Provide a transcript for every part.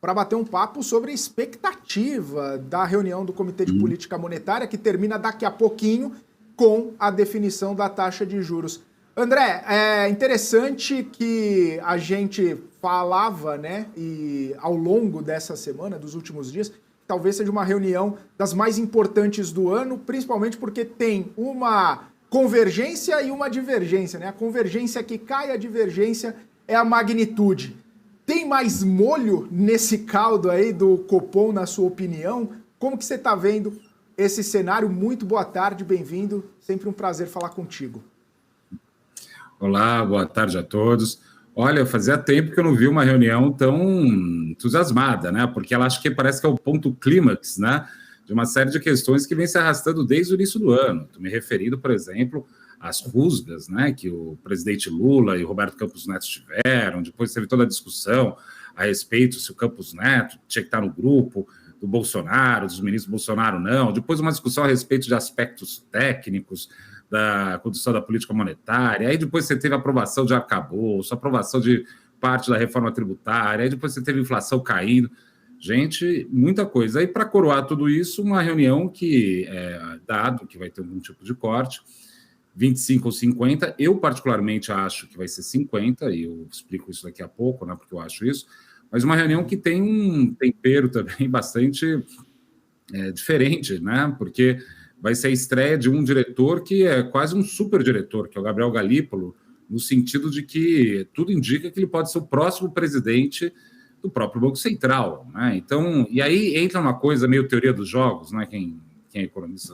para bater um papo sobre a expectativa da reunião do Comitê de Política Monetária, que termina daqui a pouquinho com a definição da taxa de juros. André, é interessante que a gente falava, né, e ao longo dessa semana, dos últimos dias, talvez seja uma reunião das mais importantes do ano, principalmente porque tem uma convergência e uma divergência, né? A convergência que cai, a divergência é a magnitude. Tem mais molho nesse caldo aí do Copom, na sua opinião? Como que você está vendo esse cenário? Muito boa tarde, bem-vindo. Sempre um prazer falar contigo. Olá, boa tarde a todos. Olha, fazia tempo que eu não vi uma reunião tão entusiasmada, né? Porque ela acho que parece que é o ponto clímax, né? De uma série de questões que vem se arrastando desde o início do ano. Estou me referindo, por exemplo, às rusgas, né? Que o presidente Lula e o Roberto Campos Neto tiveram. Depois teve toda a discussão a respeito se o Campos Neto tinha que estar no grupo do Bolsonaro, dos ministros Bolsonaro não. Depois uma discussão a respeito de aspectos técnicos da condução da política monetária, aí depois você teve a aprovação de arcabouço, aprovação de parte da reforma tributária, aí depois você teve inflação caindo. Gente, muita coisa. Aí, para coroar tudo isso, uma reunião que, dado que vai ter algum tipo de corte, 25 ou 50, eu particularmente acho que vai ser 50, e eu explico isso daqui a pouco, né, porque eu acho isso, mas uma reunião que tem um tempero também bastante diferente, né, porque vai ser a estreia de um diretor que é quase um super diretor, que é o Gabriel Galípolo, no sentido de que tudo indica que ele pode ser o próximo presidente do próprio Banco Central, né? Então, e aí entra uma coisa meio teoria dos jogos, né? Quem é economista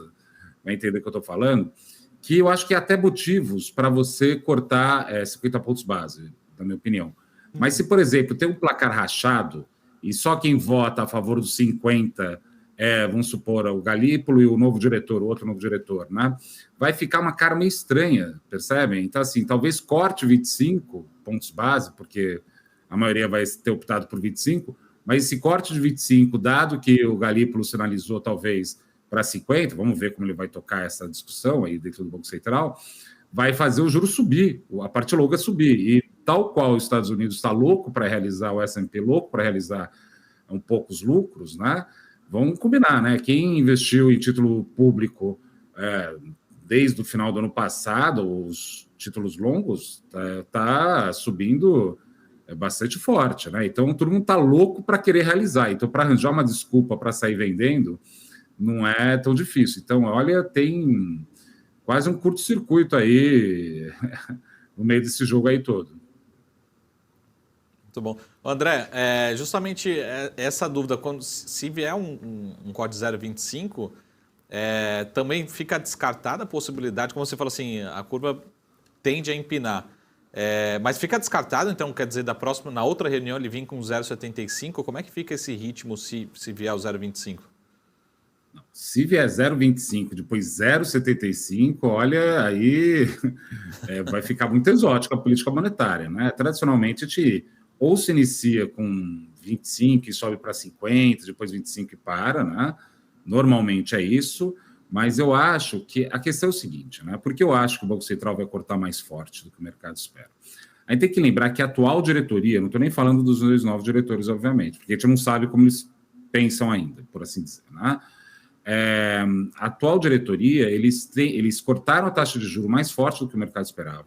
vai entender o que eu estou falando, que eu acho que há até motivos para você cortar 50 pontos base, na minha opinião. Mas se, por exemplo, tem um placar rachado e só quem vota a favor dos 50 vamos supor, o Galípolo e o novo diretor, o outro novo diretor, né? Vai ficar uma cara meio estranha, percebem? Então, assim, talvez corte 25 pontos base, porque a maioria vai ter optado por 25, mas esse corte de 25, dado que o Galípolo sinalizou, talvez, para 50, vamos ver como ele vai tocar essa discussão aí dentro do Banco Central, vai fazer o juro subir, a parte longa subir. E tal qual os Estados Unidos está louco para realizar, o S&P louco para realizar um pouco os lucros, né? Vamos combinar, né? Quem investiu em título público desde o final do ano passado, os títulos longos, tá subindo bastante forte, né? Então, todo mundo está louco para querer realizar. Então, para arranjar uma desculpa para sair vendendo, não é tão difícil. Então, olha, tem quase um curto-circuito aí no meio desse jogo aí todo. Muito bom. André, justamente essa dúvida, se vier um corte 0,25, também fica descartada a possibilidade, como você falou assim, a curva tende a empinar. Mas fica descartado, então, quer dizer, na outra reunião ele vir com 0,75, como é que fica esse ritmo se vier o 0,25? Se vier 0,25, depois 0,75, olha, aí vai ficar muito exótica a política monetária, né? Tradicionalmente, ou se inicia com 25 e sobe para 50, depois 25 e para, né? Normalmente é isso, mas eu acho que a questão é o seguinte, né? Porque eu acho que o Banco Central vai cortar mais forte do que o mercado espera. Aí tem que lembrar que a atual diretoria, não estou nem falando dos dois novos diretores, obviamente, porque a gente não sabe como eles pensam ainda, por assim dizer, né? A atual diretoria, eles cortaram a taxa de juros mais forte do que o mercado esperava,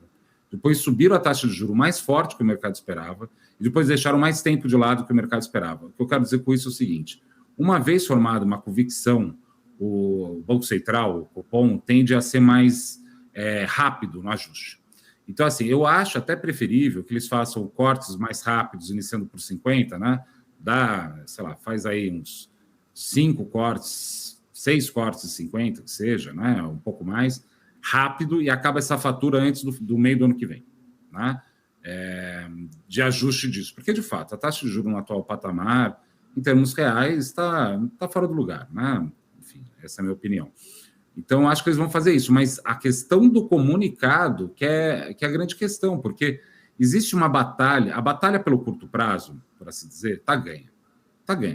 depois subiram a taxa de juros mais forte do que o mercado esperava, e depois deixaram mais tempo de lado do que o mercado esperava. O que eu quero dizer com isso é o seguinte: uma vez formada uma convicção, o Banco Central, o Copom, tende a ser mais rápido no ajuste. Então, assim, eu acho até preferível que eles façam cortes mais rápidos, iniciando por 50, né? Faz aí uns 5 cortes, 6 cortes de 50, que seja, né? Um pouco mais, rápido, e acaba essa fatura antes do meio do ano que vem, né? De ajuste disso. Porque, de fato, a taxa de juros no atual patamar, em termos reais, está fora do lugar, né? Enfim, essa é a minha opinião. Então, acho que eles vão fazer isso. Mas a questão do comunicado, que é a grande questão, porque existe uma batalha, a batalha pelo curto prazo, por assim dizer,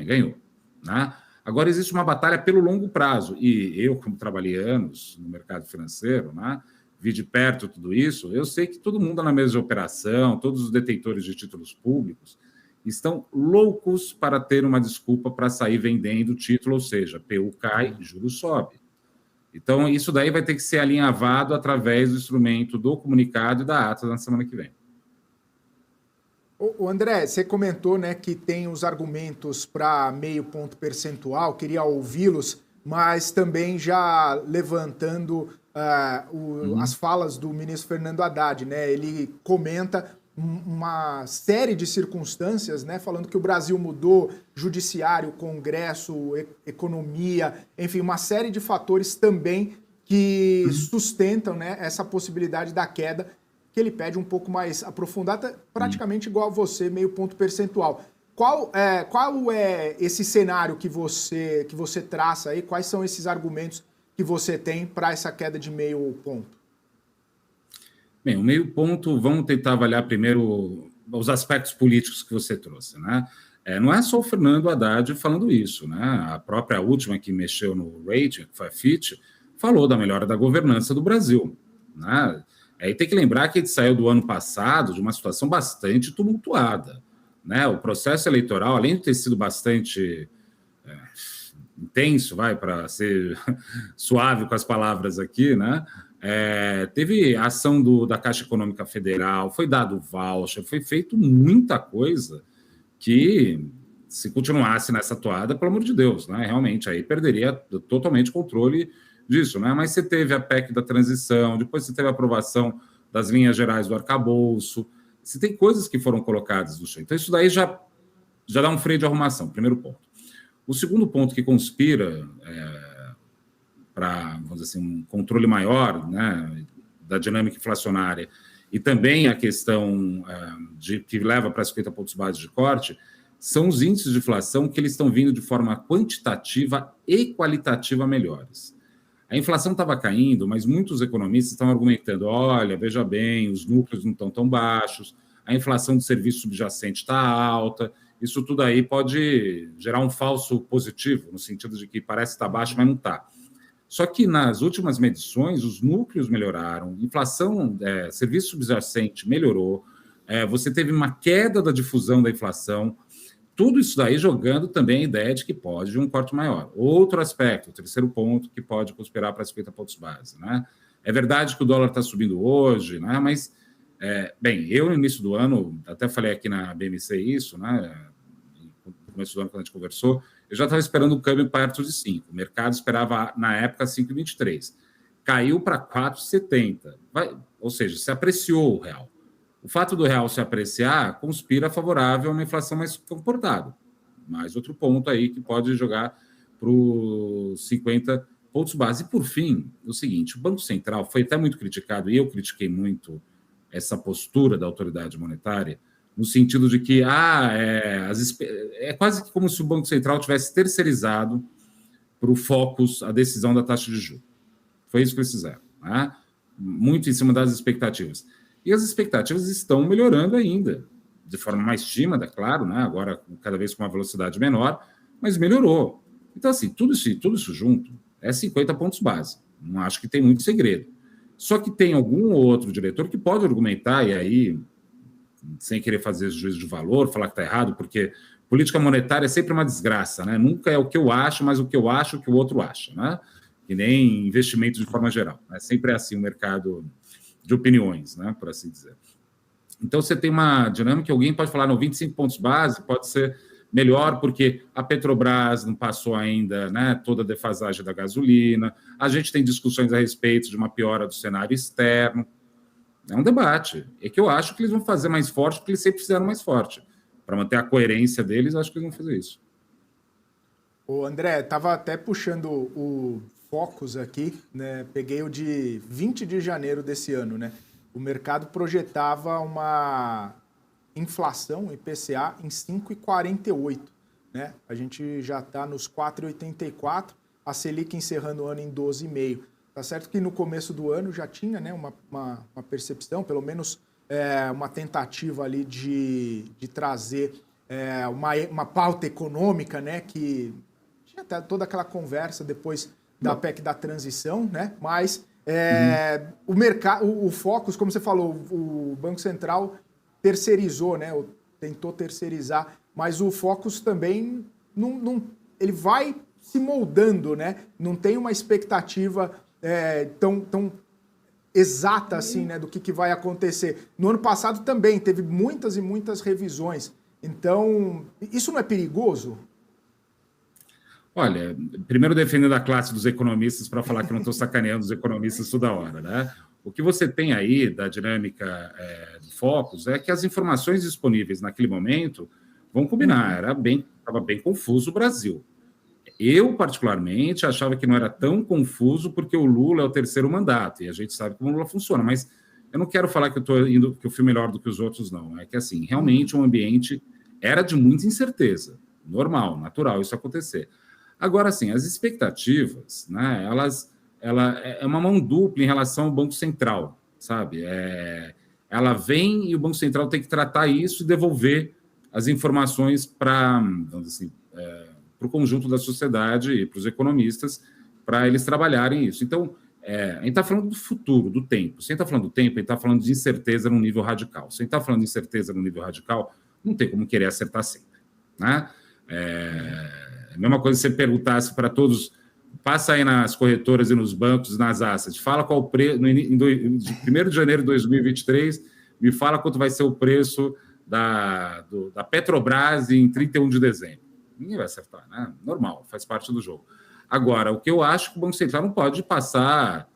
ganhou, né? Agora, existe uma batalha pelo longo prazo, e eu, como trabalhei anos no mercado financeiro, né, vi de perto tudo isso, eu sei que todo mundo na mesa de operação, todos os detentores de títulos públicos, estão loucos para ter uma desculpa para sair vendendo o título, ou seja, PU cai, juros sobe. Então, isso daí vai ter que ser alinhavado através do instrumento do comunicado e da ata na semana que vem. O André, você comentou, né, que tem os argumentos para meio ponto percentual, queria ouvi-los, mas também já levantando as falas do ministro Fernando Haddad, né? Ele comenta uma série de circunstâncias, né, falando que o Brasil mudou judiciário, Congresso, economia, enfim, uma série de fatores também que sustentam, né, essa possibilidade da queda, que ele pede um pouco mais aprofundada, praticamente igual a você, meio ponto percentual. Qual é esse cenário que você traça aí? Quais são esses argumentos que você tem para essa queda de meio ponto? Bem, o meio ponto, vamos tentar avaliar primeiro os aspectos políticos que você trouxe, né? Não é só o Fernando Haddad falando isso, né? A própria última que mexeu no rating, que foi a Fitch, falou da melhora da governança do Brasil, né? Aí tem que lembrar que a gente saiu do ano passado de uma situação bastante tumultuada, né? O processo eleitoral, além de ter sido bastante intenso, para ser suave com as palavras aqui, né? Teve a ação da Caixa Econômica Federal, foi dado voucher, foi feito muita coisa que, se continuasse nessa toada, pelo amor de Deus, né? Realmente, aí perderia totalmente o controle disso, né? Mas você teve a PEC da transição, depois você teve a aprovação das linhas gerais do arcabouço, você tem coisas que foram colocadas no chão. Então, isso daí já dá um freio de arrumação, primeiro ponto. O segundo ponto que conspira para, vamos dizer assim, um controle maior, né, da dinâmica inflacionária e também a questão que leva para 50 pontos base de corte, são os índices de inflação que eles estão vindo de forma quantitativa e qualitativa melhores. A inflação estava caindo, mas muitos economistas estão argumentando, olha, veja bem, os núcleos não estão tão baixos, a inflação de serviço subjacente está alta, isso tudo aí pode gerar um falso positivo, no sentido de que parece estar baixo, mas não está. Só que nas últimas medições, os núcleos melhoraram, inflação, serviço subjacente melhorou, você teve uma queda da difusão da inflação, tudo isso daí jogando também a ideia de que pode vir um corte maior. Outro aspecto, o terceiro ponto, que pode conspirar para 50 pontos base, né? É verdade que o dólar está subindo hoje, né? Mas, bem, eu no início do ano, até falei aqui na BMC isso, né? No começo do ano, quando a gente conversou, eu já estava esperando o câmbio perto de 5. O mercado esperava, na época, 5,23. Caiu para 4,70. Ou seja, se apreciou o real. O fato do real se apreciar conspira favorável a uma inflação mais comportada. Mais outro ponto aí que pode jogar para os 50 pontos base. E, por fim, o seguinte, o Banco Central foi até muito criticado, e eu critiquei muito essa postura da autoridade monetária, no sentido de que é quase como se o Banco Central tivesse terceirizado para o Focus a decisão da taxa de juros. Foi isso que eles fizeram, né? Muito em cima das expectativas. E as expectativas estão melhorando ainda, de forma mais tímida, claro, né? Agora cada vez com uma velocidade menor, mas melhorou. Então, assim, tudo isso junto é 50 pontos base. Não acho que tem muito segredo. Só que tem algum outro diretor que pode argumentar, e aí, sem querer fazer juízo de valor, falar que está errado, porque política monetária é sempre uma desgraça, né? Nunca é o que eu acho, mas o que eu acho que o outro acha, né? Que nem investimento de forma geral. Né? Sempre é assim o mercado de opiniões, né? Por assim dizer. Então, você tem uma dinâmica que alguém pode falar, não, 25 pontos base pode ser melhor, porque a Petrobras não passou ainda, né, toda a defasagem da gasolina, a gente tem discussões a respeito de uma piora do cenário externo. É um debate. É que eu acho que eles vão fazer mais forte, porque eles sempre fizeram mais forte. Para manter a coerência deles, eu acho que eles vão fazer isso. O André, estava até puxando o Focus aqui, né? Peguei o de 20 de janeiro desse ano, né? O mercado projetava uma inflação, IPCA, em 5,48, né? A gente já está nos 4,84, a Selic encerrando o ano em 12,5. Tá certo que no começo do ano já tinha, né, uma percepção, pelo menos uma tentativa ali de trazer uma pauta econômica, né, que tinha até toda aquela conversa depois da PEC da transição, né, mas o mercado, o Focus, como você falou, o Banco Central terceirizou, né, tentou terceirizar, mas o Focus também ele vai se moldando, né? Não tem uma expectativa tão exata assim, né, do que vai acontecer. No ano passado também teve muitas e muitas revisões. Então, isso não é perigoso? Olha, primeiro defendendo a classe dos economistas para falar que eu não estou sacaneando os economistas toda hora, né? O que você tem aí da dinâmica do Focus é que as informações disponíveis naquele momento vão combinar. Estava bem confuso o Brasil. Eu, particularmente, achava que não era tão confuso porque o Lula é o terceiro mandato e a gente sabe como o Lula funciona, mas eu não quero falar que eu fui melhor do que os outros, não. É que, assim, realmente o ambiente era de muita incerteza. Normal, natural isso acontecer. Agora, assim, as expectativas, né, ela é uma mão dupla em relação ao Banco Central, sabe? Ela vem e o Banco Central tem que tratar isso e devolver as informações para, vamos dizer assim, para o conjunto da sociedade e para os economistas, para eles trabalharem isso. Então, a gente está falando do futuro, do tempo. Se a gente está falando do tempo, a gente está falando de incerteza num nível radical. Se a gente está falando de incerteza num nível radical, não tem como querer acertar sempre, né? A mesma coisa se você perguntasse para todos, passa aí nas corretoras e nos bancos, nas assets, fala qual o preço, de 1º de janeiro de 2023, me fala quanto vai ser o preço da Petrobras em 31 de dezembro. Ninguém vai acertar, né? Normal, faz parte do jogo. Agora, o que eu acho que o Banco Central não pode passar,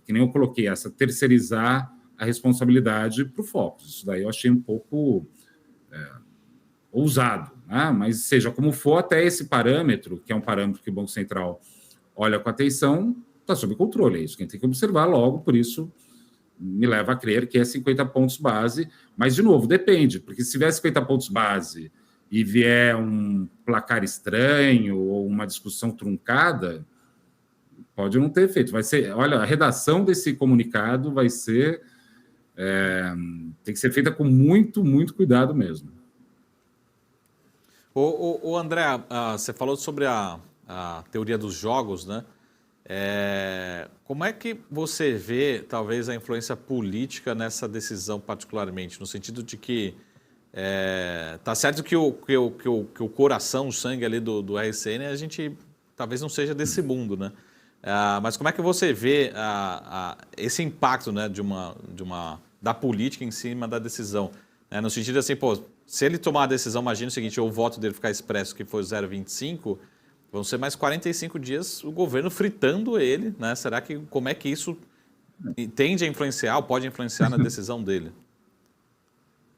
que nem eu coloquei, terceirizar a responsabilidade para o Focus. Isso daí eu achei um pouco ousado, né? Mas seja como for, até esse parâmetro, que é um parâmetro que o Banco Central olha com atenção, está sob controle. É isso que a gente tem que observar logo, por isso me leva a crer que é 50 pontos base, mas, de novo, depende, porque se vier 50 pontos base e vier um placar estranho ou uma discussão truncada, pode não ter efeito. Vai ser, olha, a redação desse comunicado vai ser, tem que ser feita com muito, muito cuidado mesmo. O André, você falou sobre a teoria dos jogos, né? Como é que você vê, talvez, a influência política nessa decisão particularmente? No sentido de que tá certo que o coração, o sangue ali do RCN, a gente talvez não seja desse mundo, né? Mas como é que você vê esse impacto, né, da política em cima da decisão? No sentido assim, pô, se ele tomar a decisão, imagina o seguinte, ou o voto dele ficar expresso que foi 0,25, vão ser mais 45 dias o governo fritando ele, né? Como é que isso tende a influenciar ou pode influenciar na decisão dele?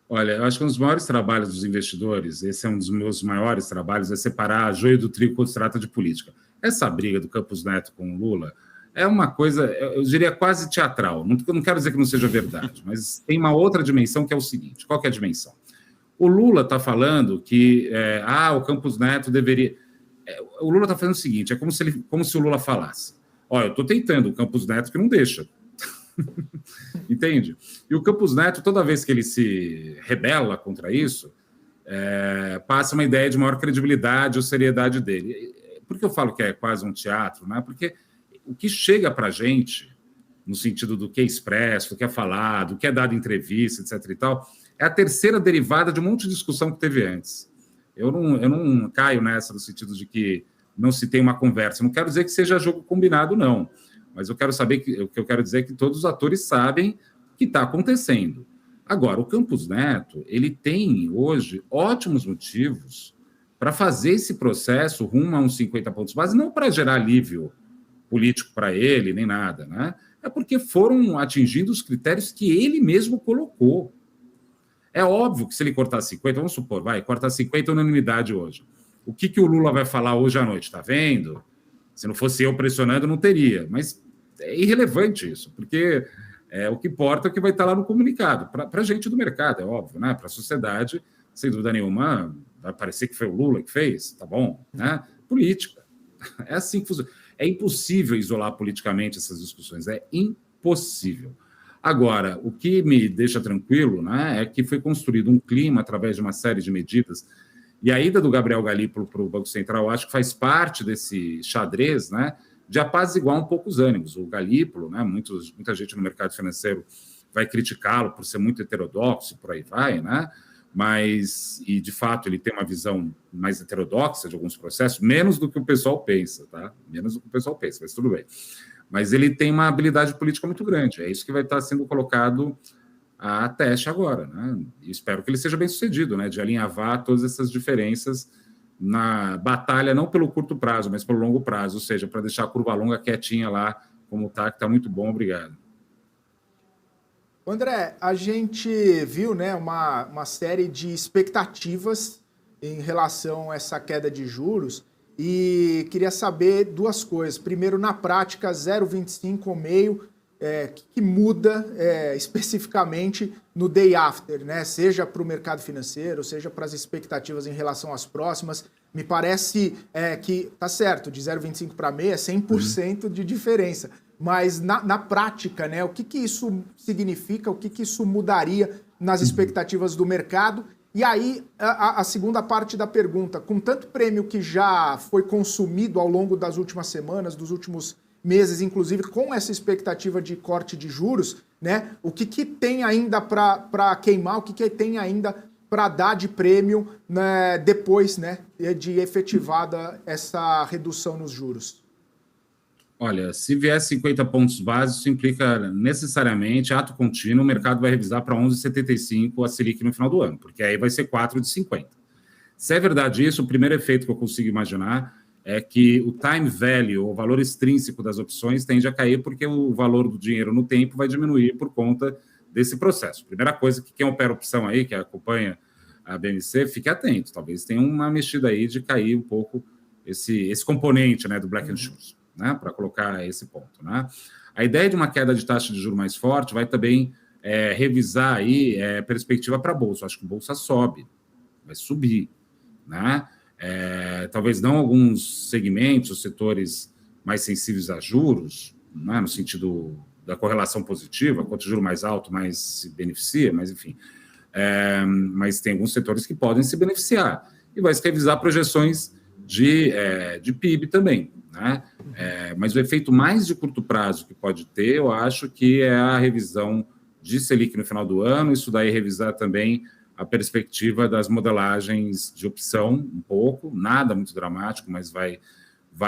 Olha, eu acho que um dos maiores trabalhos dos investidores, esse é um dos meus maiores trabalhos, é separar a joio do trigo quando se trata de política. Essa briga do Campos Neto com o Lula é uma coisa, eu diria, quase teatral. Não quero dizer que não seja verdade, mas tem uma outra dimensão que é o seguinte. Qual que é a dimensão? O Lula está falando que o Campos Neto deveria... O Lula está fazendo o seguinte, é como se o Lula falasse, olha, eu estou tentando, o Campos Neto que não deixa. Entende? E o Campos Neto, toda vez que ele se rebela contra isso, passa uma ideia de maior credibilidade ou seriedade dele. Por que eu falo que é quase um teatro? Né? Porque o que chega para a gente, no sentido do que é expresso, do que é falado, do que é dado em entrevista, etc. e tal, é a terceira derivada de um monte de discussão que teve antes. Eu não caio nessa, no sentido de que não se tem uma conversa. Não quero dizer que seja jogo combinado, não. Mas eu quero saber o que eu quero dizer é que todos os atores sabem o que está acontecendo. Agora, o Campos Neto, ele tem hoje ótimos motivos para fazer esse processo rumo a uns 50 pontos base, não para gerar alívio político para ele, nem nada, né? É porque foram atingindo os critérios que ele mesmo colocou. É óbvio que se ele cortar 50, vamos supor, cortar 50 unanimidade hoje. O que o Lula vai falar hoje à noite? Está vendo? Se não fosse eu pressionando, não teria. Mas é irrelevante isso, porque o que importa é o que vai estar lá no comunicado. Para a gente do mercado, é óbvio, né? Para a sociedade, sem dúvida nenhuma, vai parecer que foi o Lula que fez, tá bom? Né? Política. É assim que funciona. É impossível isolar politicamente essas discussões, é impossível. Agora, o que me deixa tranquilo, né, é que foi construído um clima através de uma série de medidas, e a ida do Gabriel Galípolo para o Banco Central, acho que faz parte desse xadrez, né, de apaziguar um pouco os ânimos. O Galípolo, né, muita gente no mercado financeiro vai criticá-lo por ser muito heterodoxo, por aí vai, né? e de fato ele tem uma visão mais heterodoxa de alguns processos, menos do que o pessoal pensa, tá? Menos do que o pessoal pensa, mas tudo bem. Mas ele tem uma habilidade política muito grande, é isso que vai estar sendo colocado a teste agora, né? E espero que ele seja bem sucedido, né? De alinhavar todas essas diferenças na batalha, não pelo curto prazo, mas pelo longo prazo, ou seja, para deixar a curva longa quietinha lá, como está, que está muito bom, obrigado. André, a gente viu, né, uma série de expectativas em relação a essa queda de juros e queria saber duas coisas. Primeiro, na prática, 0,25 ou meio, que muda especificamente no day after, né? Seja para o mercado financeiro, seja para as expectativas em relação às próximas. Me parece que tá certo, de 0,25 para meio é 100% de diferença. Mas na prática, né, o que isso significa, o que isso mudaria nas expectativas do mercado? E aí, a segunda parte da pergunta, com tanto prêmio que já foi consumido ao longo das últimas semanas, dos últimos meses, inclusive com essa expectativa de corte de juros, né, o que tem ainda para queimar, o que tem ainda para dar de prêmio, né, depois, né, de efetivada essa redução nos juros? Olha, se vier 50 pontos básicos, isso implica necessariamente, ato contínuo, o mercado vai revisar para 11,75 a Selic no final do ano, porque aí vai ser 4,50. Se é verdade isso, o primeiro efeito que eu consigo imaginar é que o time value, o valor extrínseco das opções, tende a cair porque o valor do dinheiro no tempo vai diminuir por conta desse processo. Primeira coisa que quem opera opção aí, que acompanha a BMC, fique atento, talvez tenha uma mexida aí de cair um pouco esse componente, né, do Black and Scholes, né, para colocar esse ponto, né? A ideia de uma queda de taxa de juros mais forte vai também revisar aí perspectiva para a Bolsa. Eu acho que a Bolsa sobe, vai subir, né? Talvez não alguns segmentos, setores mais sensíveis a juros, né, no sentido da correlação positiva, quanto o juro mais alto, mais se beneficia, mas enfim. Mas tem alguns setores que podem se beneficiar. E vai se revisar projeções de PIB também, né? Mas o efeito mais de curto prazo que pode ter, eu acho que é a revisão de Selic no final do ano, isso daí revisar também a perspectiva das modelagens de opção, um pouco, nada muito dramático, mas vai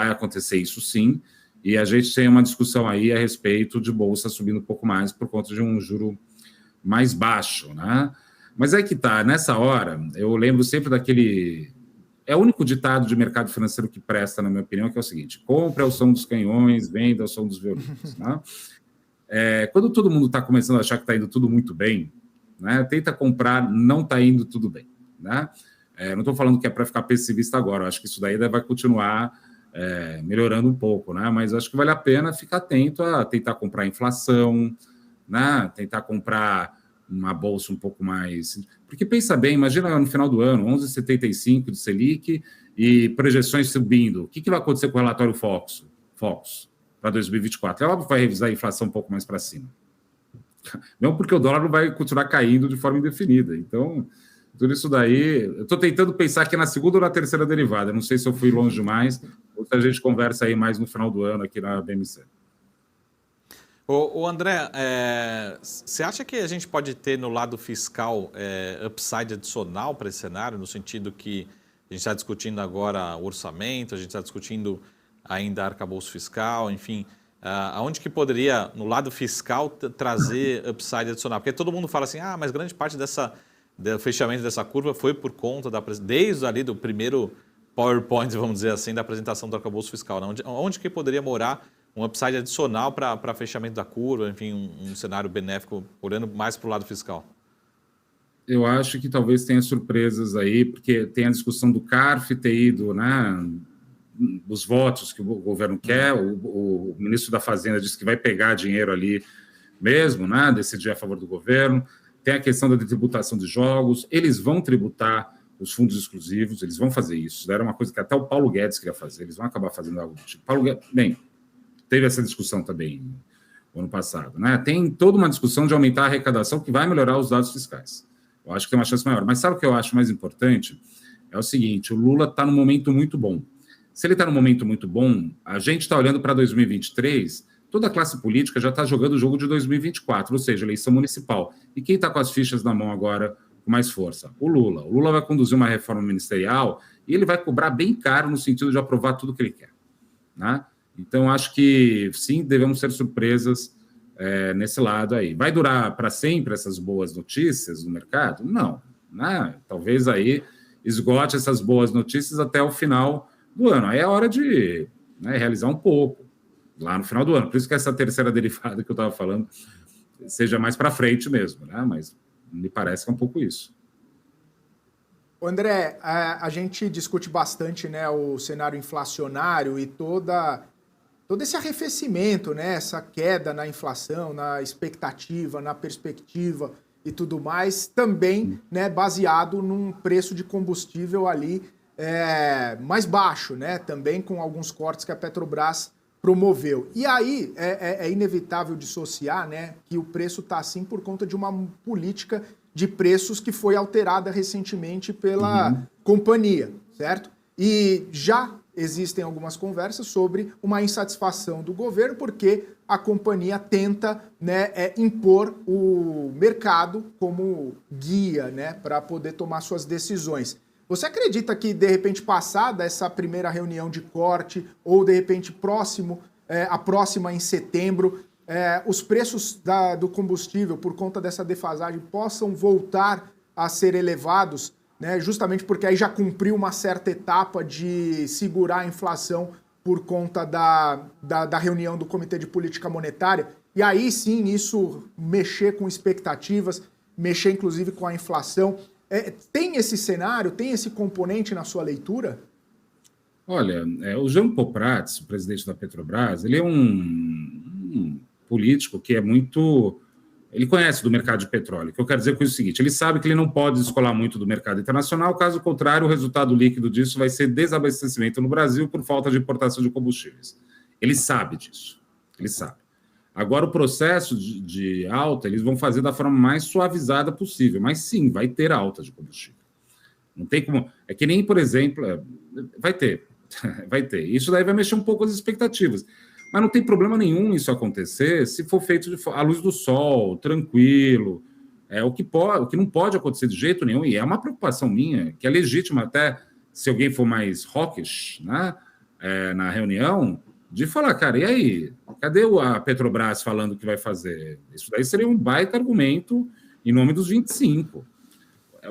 acontecer isso sim, e a gente tem uma discussão aí a respeito de Bolsa subindo um pouco mais por conta de um juro mais baixo, né? Mas é que tá, nessa hora, eu lembro sempre daquele... É o único ditado de mercado financeiro que presta, na minha opinião, que é o seguinte: compre ao som dos canhões, venda ao som dos violinos, né? Quando todo mundo está começando a achar que está indo tudo muito bem, né, tenta comprar, não está indo tudo bem, né? Não estou falando que é para ficar pessimista agora, eu acho que isso daí vai continuar melhorando um pouco, né? Mas acho que vale a pena ficar atento a tentar comprar inflação, né? Tentar comprar uma bolsa um pouco mais... Porque pensa bem, imagina no final do ano, 11,75 de Selic e projeções subindo. O que vai acontecer com o relatório Focus para 2024? Ela vai revisar a inflação um pouco mais para cima. Não porque o dólar não vai continuar caindo de forma indefinida. Então, tudo isso daí... Eu estou tentando pensar aqui na segunda ou na terceira derivada. Não sei se eu fui longe demais, ou se a gente conversa aí mais no final do ano aqui na BMC. O André, você acha que a gente pode ter no lado fiscal upside adicional para esse cenário, no sentido que a gente está discutindo agora o orçamento, a gente está discutindo ainda arcabouço fiscal, enfim, aonde que poderia, no lado fiscal, trazer upside adicional? Porque todo mundo fala assim, mas grande parte do fechamento dessa curva foi por conta desde ali do primeiro PowerPoint, vamos dizer assim, da apresentação do arcabouço fiscal, né? Onde que poderia morar um upside adicional para fechamento da curva, enfim, um cenário benéfico, olhando mais para o lado fiscal? Eu acho que talvez tenha surpresas aí, porque tem a discussão do CARF ter ido, né, dos votos que o governo quer, o ministro da Fazenda disse que vai pegar dinheiro ali mesmo, né, decidir a favor do governo, tem a questão da tributação de jogos, eles vão tributar os fundos exclusivos, eles vão fazer isso, era uma coisa que até o Paulo Guedes queria fazer, eles vão acabar fazendo algo do tipo. Paulo Guedes, bem, teve essa discussão também no ano passado, né? Tem toda uma discussão de aumentar a arrecadação que vai melhorar os dados fiscais. Eu acho que tem uma chance maior. Mas sabe o que eu acho mais importante? É o seguinte, o Lula está num momento muito bom. Se ele está num momento muito bom, a gente está olhando para 2023, toda a classe política já está jogando o jogo de 2024, ou seja, eleição municipal. E quem está com as fichas na mão agora com mais força? O Lula. O Lula vai conduzir uma reforma ministerial e ele vai cobrar bem caro no sentido de aprovar tudo que ele quer, né? Então, acho que, sim, devemos ser surpresas nesse lado aí. Vai durar para sempre essas boas notícias no mercado? Não, né? Talvez aí esgote essas boas notícias até o final do ano. Aí é hora de, né, realizar um pouco lá no final do ano. Por isso que essa terceira derivada que eu estava falando seja mais para frente mesmo, né? Mas me parece que é um pouco isso. André, a gente discute bastante, né, o cenário inflacionário e todo esse arrefecimento, né, essa queda na inflação, na expectativa, na perspectiva e tudo mais, também, né, baseado num preço de combustível ali mais baixo, né, também com alguns cortes que a Petrobras promoveu. E aí é inevitável dissociar, né, que o preço está assim por conta de uma política de preços que foi alterada recentemente pela companhia, certo? E já existem algumas conversas sobre uma insatisfação do governo porque a companhia tenta, né, impor o mercado como guia, né, para poder tomar suas decisões. Você acredita que, de repente, passada essa primeira reunião de corte ou, de repente, a próxima em setembro, os preços do combustível, por conta dessa defasagem, possam voltar a ser elevados, né, justamente porque aí já cumpriu uma certa etapa de segurar a inflação por conta da reunião do Comitê de Política Monetária, e aí sim isso mexer com expectativas, mexer inclusive com a inflação. Tem esse cenário, tem esse componente na sua leitura? Olha, o Jean Paul Prats, o presidente da Petrobras, ele é um político que é muito... Ele conhece do mercado de petróleo. O que eu quero dizer com isso é o seguinte, ele sabe que ele não pode descolar muito do mercado internacional, caso contrário, o resultado líquido disso vai ser desabastecimento no Brasil por falta de importação de combustíveis. Ele sabe disso, ele sabe. Agora, o processo de alta, eles vão fazer da forma mais suavizada possível, mas sim, vai ter alta de combustível. Não tem como... É que nem, por exemplo, vai ter. Isso daí vai mexer um pouco as expectativas. Mas não tem problema nenhum isso acontecer se for feito à luz do sol, tranquilo. O que não pode acontecer de jeito nenhum, e é uma preocupação minha, que é legítima até se alguém for mais hawkish, né, na reunião, de falar, cara, e aí? Cadê a Petrobras falando que vai fazer? Isso daí seria um baita argumento em nome dos 25.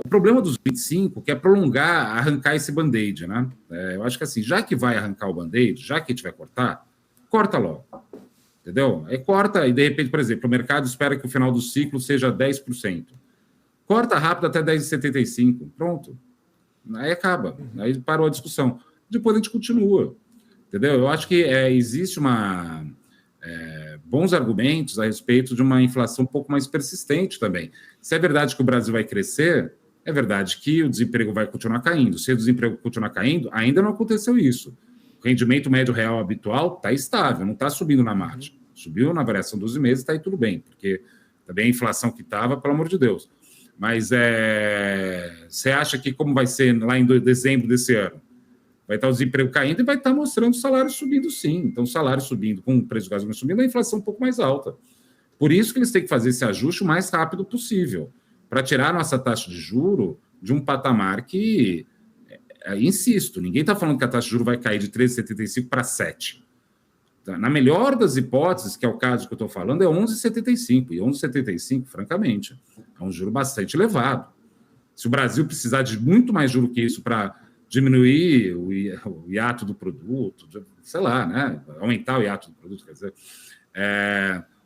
O problema dos 25 que é prolongar, arrancar esse band-aid, né? Eu acho que assim, já que vai arrancar o band-aid, já que a gente vai cortar, corta logo, entendeu? Aí corta e, de repente, por exemplo, o mercado espera que o final do ciclo seja 10%. Corta rápido até 10,75%, pronto. Aí acaba, aí parou a discussão. Depois a gente continua, entendeu? Eu acho que existe bons argumentos a respeito de uma inflação um pouco mais persistente também. Se é verdade que o Brasil vai crescer, é verdade que o desemprego vai continuar caindo. Se o desemprego continuar caindo, ainda não aconteceu isso. O rendimento médio real habitual está estável, não está subindo na margem. Subiu na variação dos 12 meses, está aí tudo bem, porque também a inflação que estava, pelo amor de Deus. Mas você acha que como vai ser lá em dezembro desse ano? Vai estar o desemprego caindo e vai estar mostrando o salário subindo sim. Então, o salário subindo, com o preço do gás subindo, a inflação um pouco mais alta. Por isso que eles têm que fazer esse ajuste o mais rápido possível, para tirar a nossa taxa de juro de um patamar que... insisto, ninguém está falando que a taxa de juros vai cair de 13,75 para 7. Na melhor das hipóteses, que é o caso que eu estou falando, é 11,75. E 11,75, francamente, é um juro bastante elevado. Se o Brasil precisar de muito mais juro que isso para diminuir o hiato do produto, sei lá, né? Aumentar o hiato do produto, quer dizer,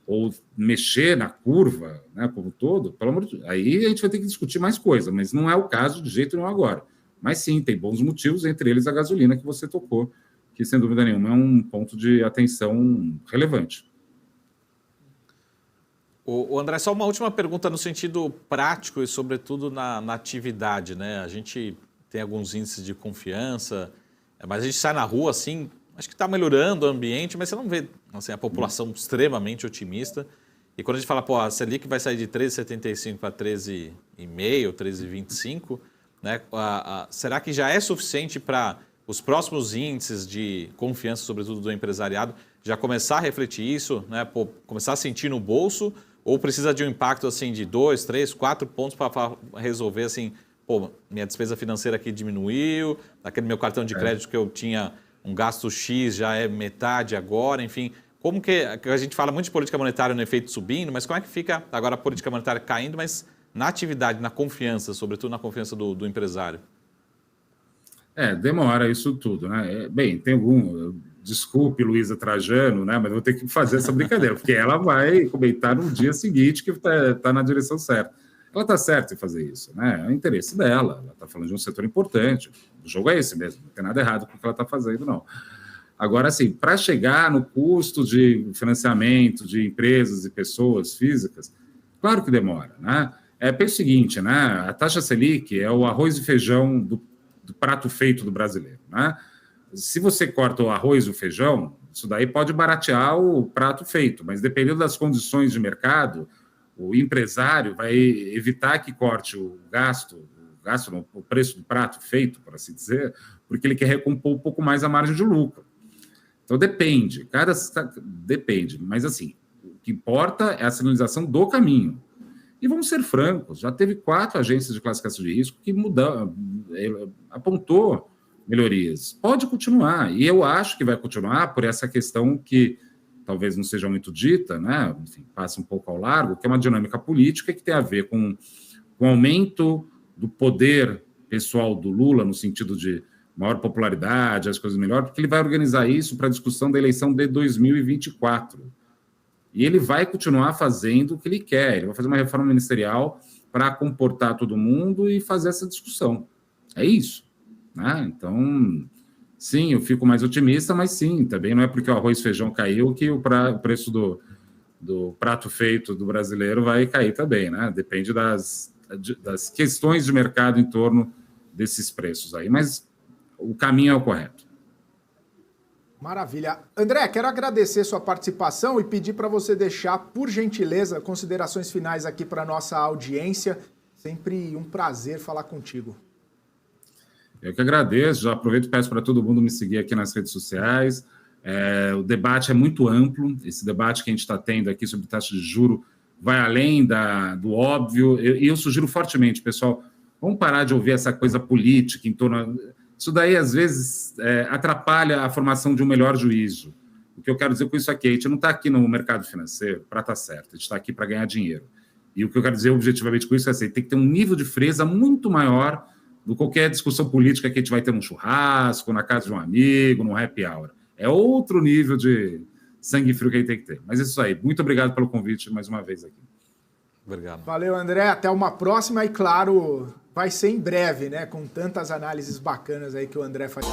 ou mexer na curva, né, como um todo, pelo amor de Deus, aí a gente vai ter que discutir mais coisa, mas não é o caso de jeito nenhum agora. Mas sim, tem bons motivos, entre eles a gasolina que você tocou, que sem dúvida nenhuma é um ponto de atenção relevante. O André, só uma última pergunta no sentido prático e sobretudo na atividade, né? A gente tem alguns índices de confiança, mas a gente sai na rua assim, acho que está melhorando o ambiente, mas você não vê assim, a população extremamente otimista. E quando a gente fala, a Selic vai sair de 13,75 para 13,5, 13,25, né? Será que já é suficiente para os próximos índices de confiança, sobretudo do empresariado, já começar a refletir isso, né? Começar a sentir no bolso? Ou precisa de um impacto assim de 2, 3, 4 pontos para resolver assim, pô, minha despesa financeira aqui diminuiu, aquele meu cartão de crédito que eu tinha um gasto X já é metade agora, enfim. Como que a gente fala muito de política monetária no efeito subindo, mas como é que fica agora a política monetária caindo, mas na atividade, na confiança, sobretudo na confiança do empresário? Demora isso tudo, né? Bem, tem desculpe, Luísa Trajano, né? Mas eu vou ter que fazer essa brincadeira, porque ela vai comentar no dia seguinte que está na direção certa. Ela está certa em fazer isso, né? É o interesse dela. Ela está falando de um setor importante. O jogo é esse mesmo, não tem nada errado com o que ela está fazendo, não. Agora, assim, para chegar no custo de financiamento de empresas e pessoas físicas, claro que demora, né? Pensa o seguinte, né? A taxa Selic é o arroz e feijão do prato feito do brasileiro, né? Se você corta o arroz e o feijão, isso daí pode baratear o prato feito, mas dependendo das condições de mercado, o empresário vai evitar que corte o preço do prato feito, por assim dizer, porque ele quer recompor um pouco mais a margem de lucro. Então depende, depende, mas assim, o que importa é a sinalização do caminho. E vamos ser francos, já teve 4 agências de classificação de risco que apontou melhorias. Pode continuar, e eu acho que vai continuar por essa questão que talvez não seja muito dita, né? Enfim, passa um pouco ao largo, que é uma dinâmica política que tem a ver com o aumento do poder pessoal do Lula, no sentido de maior popularidade, as coisas melhor, porque ele vai organizar isso para a discussão da eleição de 2024. E ele vai continuar fazendo o que ele quer. Ele vai fazer uma reforma ministerial para comportar todo mundo e fazer essa discussão. É isso, né? Então, sim, eu fico mais otimista, mas sim, também não é porque o arroz e feijão caiu que o preço do prato feito do brasileiro vai cair também, né? Depende das questões de mercado em torno desses preços aí. Mas o caminho é o correto. Maravilha. André, quero agradecer sua participação e pedir para você deixar, por gentileza, considerações finais aqui para a nossa audiência. Sempre um prazer falar contigo. Eu que agradeço, já aproveito e peço para todo mundo me seguir aqui nas redes sociais. O debate é muito amplo, esse debate que a gente está tendo aqui sobre taxa de juros vai além do óbvio, e eu sugiro fortemente, pessoal, vamos parar de ouvir essa coisa política em torno... Isso daí, às vezes, atrapalha a formação de um melhor juízo. O que eu quero dizer com isso aqui, a gente não está aqui no mercado financeiro para estar certo, a gente está aqui para ganhar dinheiro. E o que eu quero dizer objetivamente com isso é assim, tem que ter um nível de frieza muito maior do que qualquer discussão política que a gente vai ter num churrasco, na casa de um amigo, num happy hour. É outro nível de sangue frio que a gente tem que ter. Mas é isso aí. Muito obrigado pelo convite mais uma vez aqui. Obrigado. Valeu, André. Até uma próxima e, claro, vai ser em breve, né? Com tantas análises bacanas aí que o André faz.